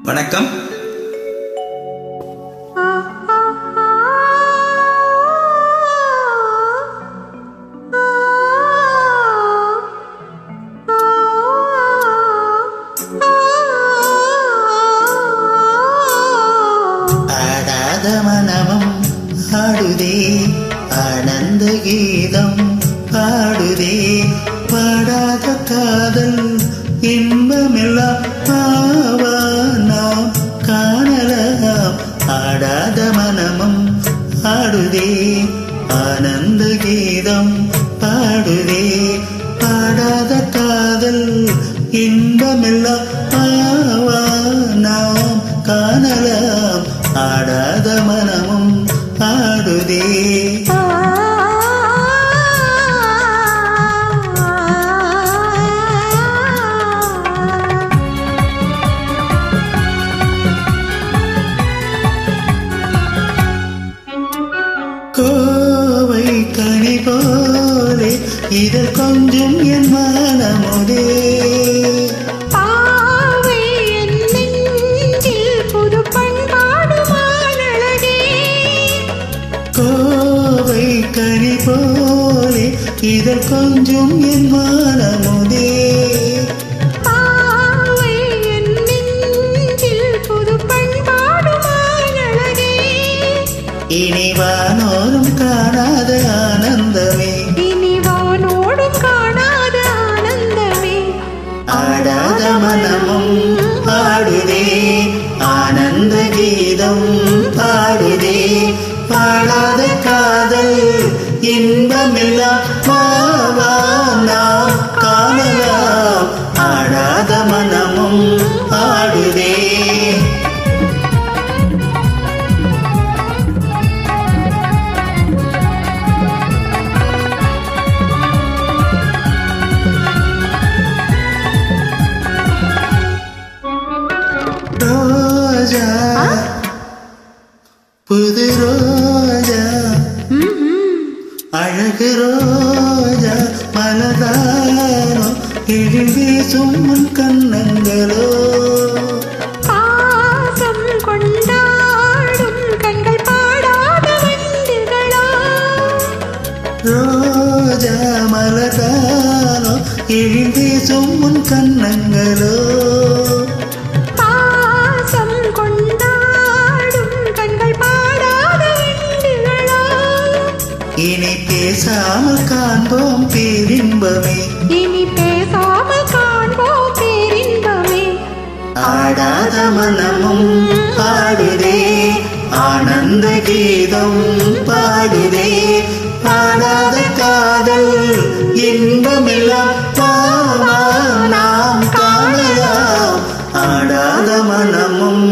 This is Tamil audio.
வணக்கம். ஆடாத மனமும் ஆடுதே, ஆனந்த கீதம் பாடுதே, பாடாத காதல் இன்பமெல்லாம் நாம் காணலாம். ஆடாத மனமும் ஆடுதே, ஆனந்த கீதம் பாடுதே, பாடாத காதல் இன்பமெல்லாம் நாம் காணலாம். ஆடாத மனமும் ஆடுதே. கோவை கனி போலே இதழ் கொஞ்சம் என் மனமுதே, கோவை கனி போலே இதழ் கொஞ்சம் என் மனமுதே, இனி வானோரும் காணாத ஆனந்தமே, இனி வானோடும் காணாத ஆனந்தமே. ஆடாத மனமும் ஆடுதே, ஆனந்த கீதம் பாடுதே, பாடாத காதல் இன்பமெல்லாம் நாம் காணலாம். ஆடாத மனமும் ஆடுதே. ரோஜா புது ரோஜா, அழகு ரோஜா மலதாரோ, எழில் வீசும் முன் கண்ணங்களோ, பாசம் கொண்டாடும் கண்கள் பாடாத வண்டுகளோ, ரோஜா மலதாரோ, எழில் வீசும் முன் கண்ணங்களோ, இனி பேசாமல் காண்போம் பேரின்பமே, இனி பேசாமல் காண்போம் பேரின்பமே. ஆடாத மனமும் பாடுதே, ஆனந்த கீதம் பாடுதே, பாடாத காதல் இன்பமெல்லாம் நாம் காணலாம். ஆடாத மனமும்